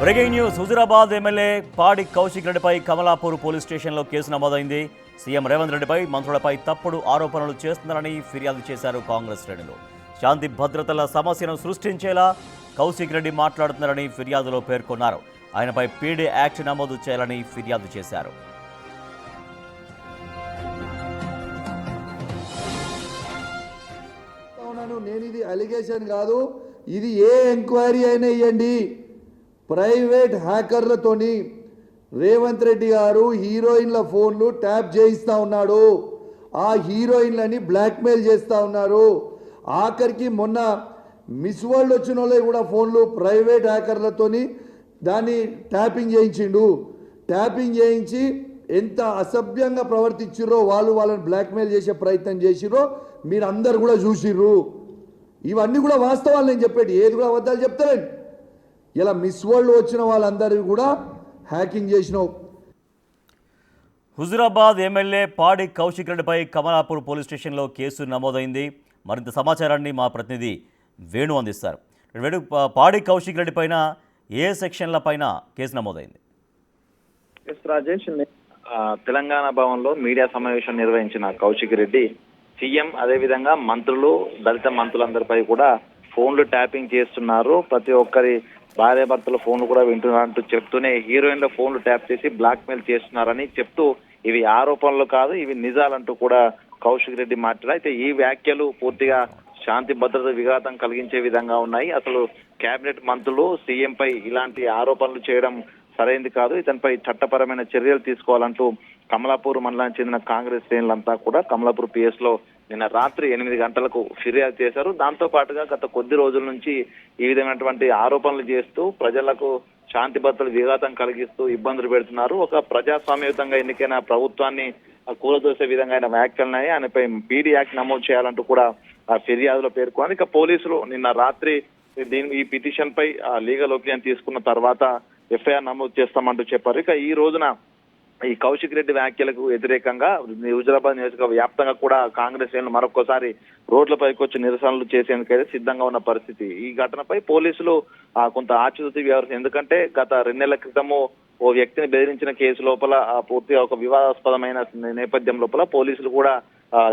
Breaking news. Huzurabad MLA పాడి కౌశిక్ రెడ్డిపై Kamalapur police స్టేషన్లో కేసు నమోదైంది. సీఎం రేవంత్ రెడ్డిపై మంత్రులపై తప్పుడు ఆరోపణలు చేస్తున్నారని ఫిర్యాదు చేశారు కాంగ్రెస్ శ్రేణులు. శాంతి భద్రతల సమస్యను సృష్టించేలా కౌశిక్ రెడ్డి మాట్లాడుతున్నారని ఫిర్యాదులో పేర్కొన్నారు. ఆయనపై పీడీ యాక్ట్ నమోదు చేయాలని ఫిర్యాదు చేశారు. నేను ఇది అలిగేషన్ కాదు, ఇది ఏ ఎంక్వైరీ అయినా ఇవ్వండి. ప్రైవేట్ హ్యాకర్లతోని రేవంత్ రెడ్డి గారు హీరోయిన్ల ఫోన్లు ట్యాప్ చేయిస్తూ ఉన్నాడు. ఆ హీరోయిన్లని బ్లాక్మెయిల్ చేస్తూ ఉన్నారు. ఆఖరికి మొన్న మిస్ వరల్డ్ వచ్చిన వాళ్ళే కూడా ఫోన్లు ప్రైవేట్ హ్యాకర్లతోని దాన్ని ట్యాపింగ్ చేయించిండు. ట్యాపింగ్ చేయించి ఎంత అసభ్యంగా ప్రవర్తించిర్రో, వాళ్ళని బ్లాక్మెయిల్ చేసే ప్రయత్నం చేసిర్రో మీరు అందరు కూడా చూసిర్రు. ఇవన్నీ కూడా వాస్తవాలు నేను చెప్పేది, ఏది కూడా అబద్ధాలు చెప్తారండి. ఇలా మిస్ వరల్డ్ వచ్చిన వాళ్ళందరికీ కూడా హ్యాకింగ్ చేసినావు. హుజురాబాద్ ఎమ్మెల్యే పాడి కౌశిక్ రెడ్డిపై కమలాపూర్ పోలీస్ స్టేషన్లో కేసు నమోదైంది. మరింత సమాచారాన్ని మా ప్రతినిధి వేణు అందిస్తారు. వేణు, పాడి కౌశిక్ రెడ్డి పైన ఏ సెక్షన్ల పైన కేసు నమోదైంది? రాజేష్, తెలంగాణ భవన్లో మీడియా సమావేశం నిర్వహించిన కౌశిక్ రెడ్డి సీఎం అదేవిధంగా మంత్రులు, దళిత మంత్రులందరిపై కూడా ఫోన్లు ట్యాపింగ్ చేస్తున్నారు, ప్రతి ఒక్కరి భార్యాభర్తల ఫోన్లు కూడా వింటున్నారంటూ చెప్తూనే హీరోయిన్ల ఫోన్లు ట్యాప్ చేసి బ్లాక్ మెయిల్ చేస్తున్నారని చెప్తూ ఇవి ఆరోపణలు కాదు, ఇవి నిజాలంటూ కూడా కౌశిక్ రెడ్డి మాట్లాడారు. అయితే ఈ వ్యాఖ్యలు పూర్తిగా శాంతి భద్రత విఘాతం కలిగించే విధంగా ఉన్నాయి. అసలు కేబినెట్ మంత్రులు సీఎం పై ఇలాంటి ఆరోపణలు చేయడం సరైనది కాదు, ఇతనిపై చట్టపరమైన చర్యలు తీసుకోవాలంటూ కమలాపూర్ మండలానికి చెందిన కాంగ్రెస్ శ్రేణులంతా కూడా కమలాపూర్ పిఎస్ లో నిన్న రాత్రి 8 గంటలకు ఫిర్యాదు చేశారు. దాంతో పాటుగా గత కొద్ది రోజుల నుంచి ఈ విధమైనటువంటి ఆరోపణలు చేస్తూ ప్రజలకు శాంతి భద్రతలు విఘాతం కలిగిస్తూ ఇబ్బందులు పెడుతున్నారు. ఒక ప్రజాస్వామ్యయుతంగా ఎన్నికైన ప్రభుత్వాన్ని కూలదోసే విధంగా ఆయన వ్యాఖ్యలున్నాయి. ఆయనపై పీడీ యాక్ట్ నమోదు చేయాలంటూ కూడా ఆ ఫిర్యాదులో పేర్కొన్నారు. ఇక పోలీసులు నిన్న రాత్రి ఈ పిటిషన్ పై లీగల్ ఒపీనియన్ తీసుకున్న తర్వాత ఎఫ్ఐఆర్ నమోదు చేస్తామంటూ చెప్పారు. ఇక ఈ రోజున ఈ కౌశిక్ రెడ్డి వ్యాఖ్యలకు వ్యతిరేకంగా హుజురాబాద్ నియోజకవర్గ వ్యాప్తంగా కూడా కాంగ్రెస్ శ్రేణులు మరొకసారి రోడ్లపైకి వచ్చి నిరసనలు చేసేందుకైతే సిద్ధంగా ఉన్న పరిస్థితి. ఈ ఘటనపై పోలీసులు కొంత ఆచితూచి వ్యవహరిస్తారు. ఎందుకంటే గత 2 నెలల క్రితము ఓ వ్యక్తిని బెదిరించిన కేసు లోపల పూర్తిగా ఒక వివాదాస్పదమైన నేపథ్యం లోపల పోలీసులు కూడా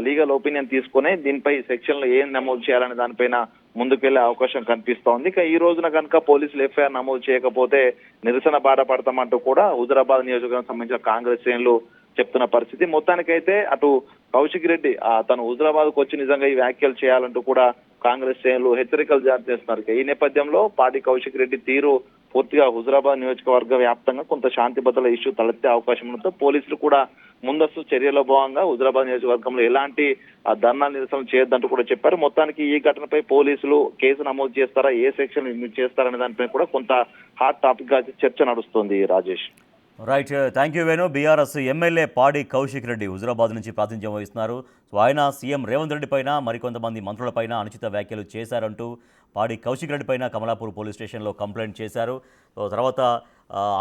లీగల్ ఒపీనియన్ తీసుకుని దీనిపై సెక్షన్లు ఏం నమోదు చేయాలనే దానిపైన ముందుకు వెళ్లే అవకాశం కనిపిస్తోంది. ఇక ఈ రోజున కనుక పోలీసులు ఎఫ్ఐఆర్ నమోదు చేయకపోతే నిరసన బాట పడతామంటూ కూడా హుజురాబాద్ నియోజకవర్గం సంబంధించిన కాంగ్రెస్ శ్రేణులు చెప్తున్న పరిస్థితి. మొత్తానికైతే అటు కౌశిక్ రెడ్డి తను హుజురాబాద్ కు వచ్చి నిజంగా ఈ వ్యాఖ్యలు చేయాలంటూ కూడా కాంగ్రెస్ శ్రేణులు హెచ్చరికలు జారీ చేస్తున్నారు. ఈ నేపథ్యంలో పాడి కౌశిక్ రెడ్డి తీరు పూర్తిగా హుజురాబాద్ నియోజకవర్గ వ్యాప్తంగా కొంత శాంతి భద్రతల ఇష్యూ తలెత్తే అవకాశం ఉండడంతో పోలీసులు కూడా ముందస్తు చర్యలో భాగంగా హుజురాబాద్ నియోజకవర్గంలో ఎలాంటి ధర్నా నిరసనలు చేయొద్దంటూ కూడా చెప్పారు. మొత్తానికి ఈ ఘటనపై పోలీసులు కేసు నమోదు చేస్తారా, ఏ సెక్షన్ చేస్తారనే దానిపై కూడా కొంత హాట్ టాపిక్ గా చర్చ నడుస్తోంది. Rajesh, right, thank you Venu. BRS MLA పాడి కౌశిక్ రెడ్డి హుజురాబాద్ నుంచి ప్రాతినిధ్యం వహిస్తున్నారు. సో ఆయన సీఎం రేవంత్ రెడ్డి పైన మరికొంతమంది మంత్రులపైన అనుచిత వ్యాఖ్యలు చేశారంటూ పాడి కౌశిక్ రెడ్డి పైన కమలాపూర్ పోలీస్ స్టేషన్లో కంప్లైంట్ చేశారు. సో తర్వాత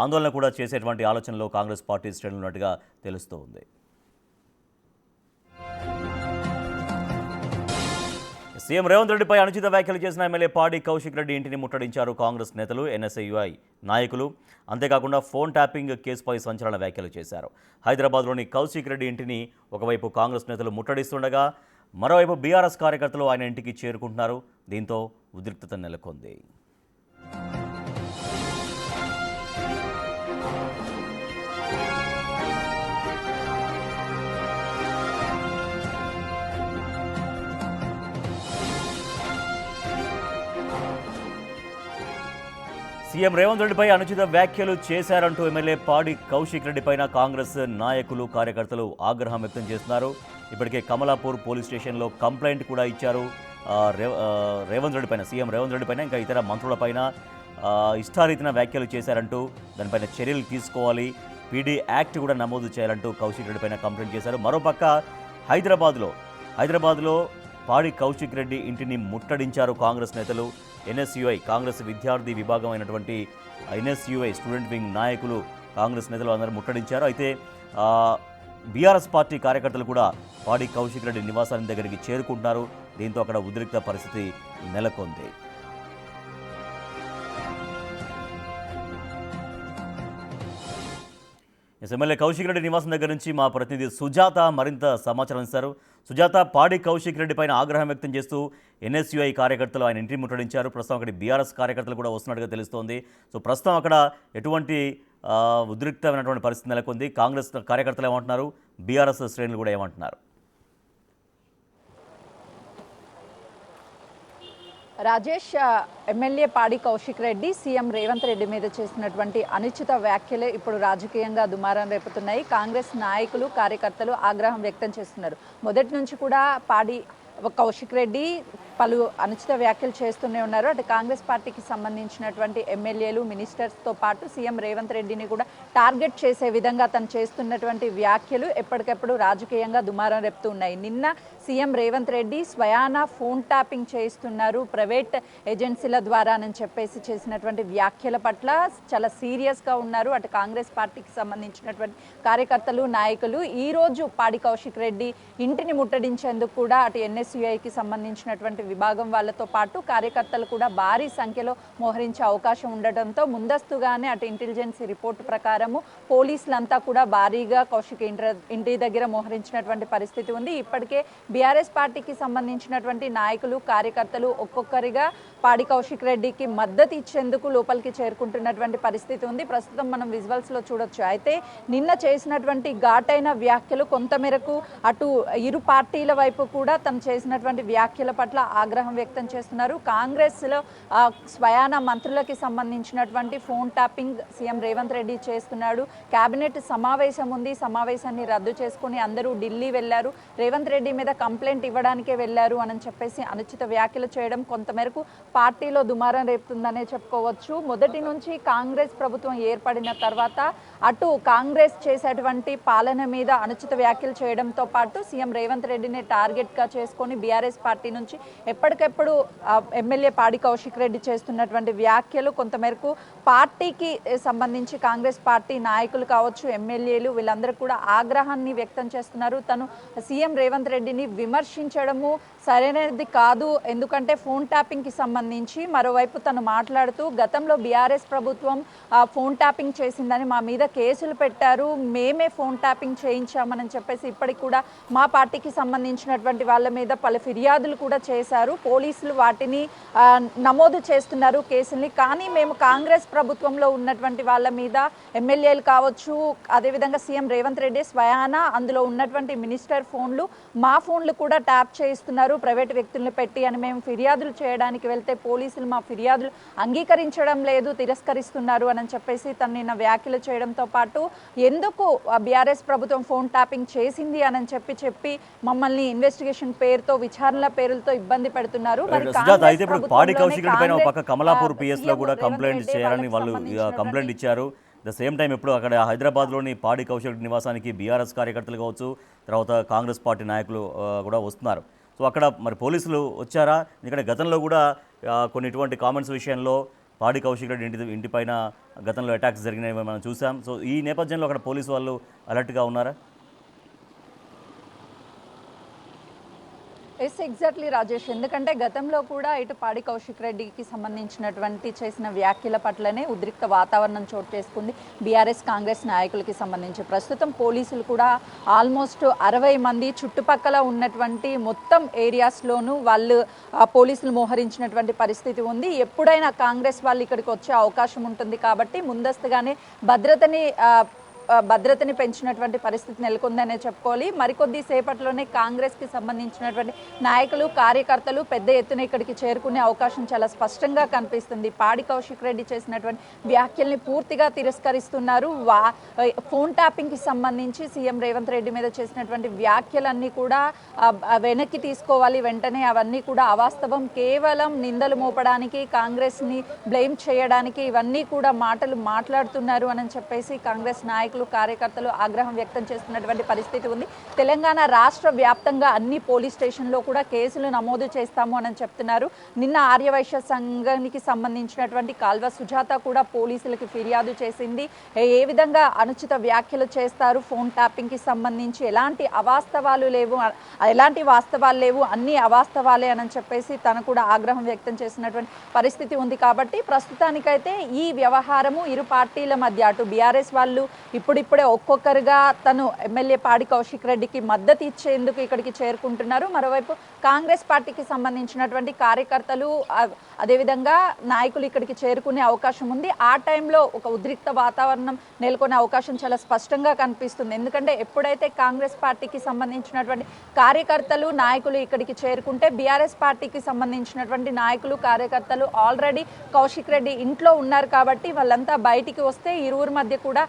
ఆందోళన కూడా చేసేటువంటి ఆలోచనలో కాంగ్రెస్ పార్టీ శ్రేణులు ఉన్నట్టుగా తెలుస్తూ ఉంది. సీఎం రేవంత్ రెడ్డిపై అనుచిత వ్యాఖ్యలు చేసిన ఎమ్మెల్యే పాడి కౌశిక్ రెడ్డి ఇంటిని ముట్టడించారు కాంగ్రెస్ నేతలు, ఎన్ఎస్యుఐ నాయకులు. అంతేకాకుండా ఫోన్ ట్యాపింగ్ కేసుపై సంచలన వ్యాఖ్యలు చేశారు. హైదరాబాద్లోని కౌశిక్ రెడ్డి ఇంటిని ఒకవైపు కాంగ్రెస్ నేతలు ముట్టడిస్తుండగా మరోవైపు బీఆర్ఎస్ కార్యకర్తలు ఆయన ఇంటికి చేరుకుంటున్నారు. దీంతో ఉద్రిక్తత నెలకొంది. సీఎం రేవంత్ రెడ్డిపై అనుచిత వ్యాఖ్యలు చేశారంటూ ఎమ్మెల్యే పాడి కౌశిక్ రెడ్డి పైన కాంగ్రెస్ నాయకులు, కార్యకర్తలు ఆగ్రహం వ్యక్తం చేస్తున్నారు. ఇప్పటికే కమలాపూర్ పోలీస్ స్టేషన్లో కంప్లైంట్ కూడా ఇచ్చారు. రేవంత్ రెడ్డి పైన, సీఎం రేవంత్ రెడ్డి పైన, ఇంకా ఇతర మంత్రులపైన ఇష్టారీతిన వ్యాఖ్యలు చేశారంటూ దానిపైన చర్యలు తీసుకోవాలి, పీడీ యాక్ట్ కూడా నమోదు చేయాలంటూ కౌశిక్ రెడ్డి పైన కంప్లైంట్ చేశారు. మరోపక్క హైదరాబాద్లో పాడి కౌశిక్ రెడ్డి ఇంటిని ముట్టడించారు కాంగ్రెస్ నేతలు. ఎన్ఎస్యుఐ కాంగ్రెస్ విద్యార్థి విభాగం అయినటువంటి ఎన్ఎస్యుఐ స్టూడెంట్ వింగ్ నాయకులు, కాంగ్రెస్ నేతలు అందరూ ముట్టడించారు. అయితే బీఆర్ఎస్ పార్టీ కార్యకర్తలు కూడా పాడి కౌశిక్ రెడ్డి నివాసాన్ని దగ్గరికి చేరుకుంటున్నారు. దీంతో అక్కడ ఉద్రిక్త పరిస్థితి నెలకొంది. ఎమ్మెల్యే కౌశిక్ రెడ్డి నివాసం దగ్గర నుంచి మా ప్రతినిధి సుజాత మరింత సమాచారం ఇస్తారు. సుజాత, పాడి కౌశిక్ రెడ్డి పైన ఆగ్రహం వ్యక్తం చేస్తూ ఎన్ఎస్యుఐ కార్యకర్తలు ఆయన ఇంటిని ముట్టడించారు. ప్రస్తుతం అక్కడ బీఆర్ఎస్ కార్యకర్తలు కూడా వస్తున్నట్టుగా తెలుస్తోంది. సో ప్రస్తుతం అక్కడ ఎటువంటి ఉద్రిక్తమైనటువంటి పరిస్థితి నెలకొంది? కాంగ్రెస్ కార్యకర్తలు ఏమంటున్నారు, బీఆర్ఎస్ శ్రేణులు కూడా ఏమంటున్నారు? రాజేష్, ఎమ్మెల్యే పాడి కౌశిక్ రెడ్డి సీఎం రేవంత్ రెడ్డి మీద చేసినటువంటి అనుచిత వ్యాఖ్యలే ఇప్పుడు రాజకీయంగా దుమారం రేపుతున్నాయి. కాంగ్రెస్ నాయకులు కార్యకర్తలు ఆగ్రహం వ్యక్తం చేస్తున్నారు. మొదటి నుంచి కూడా పాడి కౌశిక్ రెడ్డి పలు అనుచిత వ్యాఖ్యలు చేస్తూనే ఉన్నారు. అటు కాంగ్రెస్ పార్టీకి సంబంధించినటువంటి ఎమ్మెల్యేలు, మినిస్టర్స్తో పాటు సీఎం రేవంత్ రెడ్డిని కూడా టార్గెట్ చేసే విధంగా తను చేస్తున్నటువంటి వ్యాఖ్యలు ఎప్పటికెప్పుడు రాజకీయంగా దుమారం రేపుతూ ఉన్నాయి. నిన్న సీఎం రేవంత్ రెడ్డి స్వయానా ఫోన్ ట్యాపింగ్ చేయిస్తున్నారు ప్రైవేట్ ఏజెన్సీల ద్వారానని చెప్పేసి చేసినటువంటి వ్యాఖ్యల పట్ల చాలా సీరియస్గా ఉన్నారు. అటు కాంగ్రెస్ పార్టీకి సంబంధించినటువంటి కార్యకర్తలు, నాయకులు ఈరోజు పాడి కౌశిక్ రెడ్డి ఇంటిని ముట్టడించేందుకు కూడా అటు ఎన్ఎస్యుఐకి సంబంధించినటువంటి విభాగం వాళ్ళతో పాటు కార్యకర్తలు కూడా భారీ సంఖ్యలో మోహరించే అవకాశం ఉండటంతో ముందస్తుగానే అటు ఇంటెలిజెన్స్ రిపోర్టు ప్రకారము పోలీసులంతా కూడా భారీగా కౌశిక్ ఇంటి దగ్గర మోహరించినటువంటి పరిస్థితి ఉంది. ఇప్పటికే బీఆర్ఎస్ పార్టీకి సంబంధించినటువంటి నాయకులు, కార్యకర్తలు ఒక్కొక్కరిగా పాడి కౌశిక్ రెడ్డికి మద్దతు ఇచ్చేందుకు లోపలికి చేరుకుంటున్నటువంటి పరిస్థితి ఉంది. ప్రస్తుతం మనం విజువల్స్లో చూడొచ్చు. అయితే నిన్న చేసినటువంటి ఘాటైన వ్యాఖ్యలు కొంతమేరకు అటు ఇరు పార్టీల వైపు కూడా తను చేసినటువంటి వ్యాఖ్యల పట్ల ఆగ్రహం వ్యక్తం చేస్తున్నారు. కాంగ్రెస్లో స్వయాన మంత్రులకి సంబంధించినటువంటి phone tapping CM Revanth Reddy చేస్తున్నాడు. కేబినెట్ సమావేశం ఉంది, సమావేశాన్ని రద్దు చేసుకుని అందరూ ఢిల్లీ వెళ్లారు. రేవంత్ రెడ్డి మీద కంప్లైంట్ ఇవ్వడానికే వెళ్లారు అని చెప్పేసి అనుచిత వ్యాఖ్యలు చేయడం కొంతమేరకు పార్టీలో దుమారం రేపుతుందనే చెప్పుకోవచ్చు. మొదటి నుంచి కాంగ్రెస్ ప్రభుత్వం ఏర్పడిన తర్వాత అటు కాంగ్రెస్ చేసేటువంటి పాలన మీద అనుచిత వ్యాఖ్యలు చేయడంతో పాటు సీఎం రేవంత్ రెడ్డిని టార్గెట్గా చేసుకొని బీఆర్ఎస్ పార్టీ నుంచి ఎప్పటికెప్పుడు ఎమ్మెల్యే పాడి కౌశిక్ రెడ్డి చేస్తున్నటువంటి వ్యాఖ్యలు కొంతమేరకు పార్టీకి సంబంధించి కాంగ్రెస్ పార్టీ నాయకులు కావచ్చు, ఎమ్మెల్యేలు వీళ్ళందరూ కూడా ఆగ్రహాన్ని వ్యక్తం చేస్తున్నారు. తను సీఎం రేవంత్ రెడ్డిని విమర్శించడము సరైనది కాదు, ఎందుకంటే ఫోన్ ట్యాపింగ్కి సంబంధించి మరోవైపు తను మాట్లాడుతూ గతంలో బీఆర్ఎస్ ప్రభుత్వం ఫోన్ ట్యాపింగ్ చేసిందని మా మీద కేసులు పెట్టారు, మేమే ఫోన్ ట్యాపింగ్ చేయించామని చెప్పేసి ఇప్పటికి కూడా మా పార్టీకి సంబంధించినటువంటి వాళ్ళ మీద పలు ఫిర్యాదులు కూడా చేశారు. పోలీసులు వాటిని నమోదు చేస్తున్నారు కేసుల్ని. కానీ మేము కాంగ్రెస్ ప్రభుత్వంలో ఉన్నటువంటి వాళ్ళ మీద ఎమ్మెల్యేలు కావచ్చు, అదేవిధంగా సీఎం రేవంత్ రెడ్డి స్వయానా అందులో ఉన్నటువంటి మినిస్టర్ ఫోన్లు, మా ఫోన్లు కూడా ట్యాప్ చేయిస్తున్నారు ప్రైవేట్ వ్యక్తులను పెట్టి అని మేము ఫిర్యాదులు చేయడానికి వెళ్తే పోలీసులు మా ఫిర్యాదులు అంగీకరించడం లేదు, తిరస్కరిస్తున్నారు అని చెప్పేసి తను నిన్న వ్యాఖ్యలు చేయడంతో పాటు ఎందుకు బీఆర్ఎస్ ప్రభుత్వం ఫోన్ ట్యాపింగ్ చేసింది అని చెప్పి మమ్మల్ని ఇన్వెస్టిగేషన్ పేరుతో, విచారణల పేరులతో ఇబ్బంది పెడుతున్నారు. అయితే ఇప్పుడు పాడి కౌశిక్ రెడ్డి పైన ఒక పక్క కమలాపూర్ పిఎస్ లో కూడా కంప్లైంట్ చేయాలని వాళ్ళు కంప్లైంట్ ఇచ్చారు. ద సేమ్ టైం ఇప్పుడు అక్కడ హైదరాబాద్లోని పాడి కౌశిక్ రెడ్డి నివాసానికి బీఆర్ఎస్ కార్యకర్తలు కావచ్చు, తర్వాత కాంగ్రెస్ పార్టీ నాయకులు కూడా వస్తున్నారు. సో అక్కడ మరి పోలీసులు వచ్చారా? ఎందుకంటే గతంలో కూడా కొన్ని ఇటువంటి కామెంట్స్ విషయంలో పాడి కౌశిక్ రెడ్డి ఇంటిపైన గతంలో అటాక్స్ జరిగినవి మనం చూసాం. సో ఈ నేపథ్యంలో అక్కడ పోలీసు వాళ్ళు అలర్ట్గా ఉన్నారా? ఎగ్జాక్ట్లీ రాజేష్, ఎందుకంటే గతంలో కూడా ఇటు పాడి కౌశిక్ రెడ్డికి సంబంధించినటువంటి చేసిన వ్యాఖ్యల పట్లనే ఉద్రిక్త వాతావరణం చోటు చేసుకుంది బీఆర్ఎస్ కాంగ్రెస్ నాయకులకి సంబంధించి. ప్రస్తుతం పోలీసులు కూడా ఆల్మోస్ట్ 60 మంది చుట్టుపక్కల ఉన్నటువంటి మొత్తం ఏరియాస్లోనూ వాళ్ళు పోలీసులు మోహరించినటువంటి పరిస్థితి ఉంది. ఎప్పుడైనా కాంగ్రెస్ వాళ్ళు ఇక్కడికి వచ్చే అవకాశం ఉంటుంది కాబట్టి ముందస్తుగానే భద్రతని పెంచినటువంటి పరిస్థితి నెలకొందనే చెప్పుకోవాలి. మరికొద్ది సేపట్లోనే కాంగ్రెస్కి సంబంధించినటువంటి నాయకులు, కార్యకర్తలు పెద్ద ఎత్తున ఇక్కడికి చేరుకునే అవకాశం చాలా స్పష్టంగా కనిపిస్తుంది. పాడి కౌశిక్ రెడ్డి చేసినటువంటి వ్యాఖ్యల్ని పూర్తిగా తిరస్కరిస్తున్నారు. ఫోన్ ట్యాపింగ్కి సంబంధించి సీఎం రేవంత్ రెడ్డి మీద చేసినటువంటి వ్యాఖ్యలన్నీ కూడా వెనక్కి తీసుకోవాలి వెంటనే, అవన్నీ కూడా అవాస్తవం, కేవలం నిందలు మోపడానికి, కాంగ్రెస్ని బ్లేమ్ చేయడానికి ఇవన్నీ కూడా మాటలు మాట్లాడుతున్నారు అని చెప్పేసి కాంగ్రెస్ నాయకులు, కార్యకర్తలు ఆగ్రహం వ్యక్తం చేస్తున్నటువంటి పరిస్థితి ఉంది. తెలంగాణ రాష్ట్ర వ్యాప్తంగా అన్ని పోలీస్ స్టేషన్లో కూడా కేసులు నమోదు చేస్తాము అని చెప్తున్నారు. నిన్న ఆర్యవైశ్య సంఘానికి సంబంధించినటువంటి కాల్వ సుజాత కూడా పోలీసులకు ఫిర్యాదు చేసింది. ఏ విధంగా అనుచిత వ్యాఖ్యలు చేస్తారు, ఫోన్ ట్యాపింగ్కి సంబంధించి ఎలాంటి వాస్తవాలు లేవు, అన్ని అవాస్తవాలే అని చెప్పేసి తను కూడా ఆగ్రహం వ్యక్తం చేసినటువంటి పరిస్థితి ఉంది. కాబట్టి ప్రస్తుతానికైతే ఈ వ్యవహారము ఇరు పార్టీల మధ్య, అటు బీఆర్ఎస్ వాళ్ళు ఇప్పుడిప్పుడే ఒక్కొక్కరుగా తను ఎమ్మెల్యే పాడి కౌశిక్ రెడ్డికి మద్దతు ఇచ్చేందుకు ఇక్కడికి చేరుకుంటున్నారు. మరోవైపు కాంగ్రెస్ పార్టీకి సంబంధించినటువంటి కార్యకర్తలు అదేవిధంగా నాయకులు ఇక్కడికి చేరుకునే అవకాశం ఉంది. ఆ టైంలో ఒక ఉద్రిక్త వాతావరణం నెలకొనే అవకాశం చాలా స్పష్టంగా కనిపిస్తుంది. ఎందుకంటే ఎప్పుడైతే కాంగ్రెస్ పార్టీకి సంబంధించినటువంటి కార్యకర్తలు నాయకులు ఇక్కడికి చేరుకుంటే బీఆర్ఎస్ పార్టీకి సంబంధించినటువంటి నాయకులు కార్యకర్తలు ఆల్రెడీ కౌశిక్ రెడ్డి ఇంట్లో ఉన్నారు కాబట్టి వాళ్ళంతా బయటికి వస్తే ఇరువురి మధ్య కూడా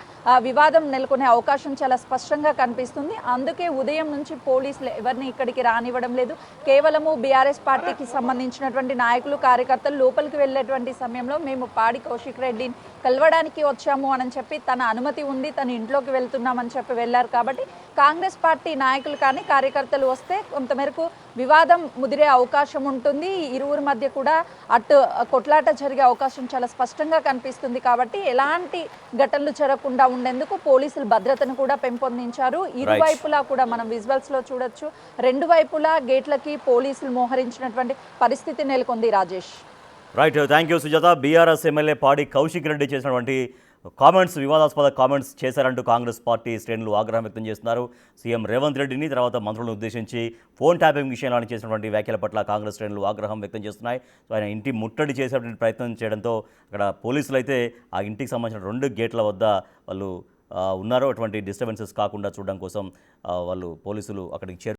వివాదం నెలకొనే అవకాశం చాలా స్పష్టంగా కనిపిస్తుంది. అందుకే ఉదయం నుంచి పోలీసులు ఎవరిని ఇక్కడికి రానివ్వడం లేదు. కేవలము బీఆర్ఎస్ పార్టీకి సంబంధించినటువంటి నాయకులు కార్యకర్తలు లోపలికి వెళ్ళేటువంటి సమయంలో మేము పాడి కౌశిక్ రెడ్డిని కలవడానికి వచ్చాము అని చెప్పి తన అనుమతి ఉంది, తన ఇంట్లోకి వెళ్తున్నామని చెప్పి వెళ్ళారు. కాబట్టి కాంగ్రెస్ పార్టీ నాయకులు కానీ కార్యకర్తలు వస్తే కొంతమేరకు వివాదం ముదిరే అవకాశం ఉంటుంది. ఇరువురి మధ్య కూడా అటు కొట్లాట జరిగే అవకాశం చాలా స్పష్టంగా కనిపిస్తుంది. కాబట్టి ఎలాంటి ఘటనలు జరగకుండా ఉండేందుకు పోలీసులు భద్రతను కూడా పెంపొందించారు. ఇరువైపులా కూడా మనం విజువల్స్ లో చూడొచ్చు, రెండు వైపులా గేట్లకి పోలీసులు మోహరించినటువంటి పరిస్థితి నెలకొంది. Rajesh. Right, thank you Sujatha. BRS MLA పాడి కౌశిక్ రెడ్డి చేసినటువంటి కామెంట్స్, వివాదాస్పద కామెంట్స్ చేశారంటూ కాంగ్రెస్ పార్టీ శ్రేణులు ఆగ్రహం వ్యక్తం చేస్తున్నారు. సీఎం రేవంత్ రెడ్డిని తర్వాత మంత్రులను ఉద్దేశించి ఫోన్ ట్యాపింగ్ విషయంలో చేసినటువంటి వ్యాఖ్యల పట్ల కాంగ్రెస్ శ్రేణులు ఆగ్రహం వ్యక్తం చేస్తున్నాయి. సో ఆయన ఇంటి ముట్టడి చేసేటువంటి ప్రయత్నం చేయడంతో అక్కడ పోలీసులు అయితే ఆ ఇంటికి సంబంధించిన 2 గేట్ల వద్ద వాళ్ళు ఉన్నారు. అటువంటి డిస్టర్బెన్సెస్ కాకుండా చూడడం కోసం వాళ్ళు పోలీసులు అక్కడికి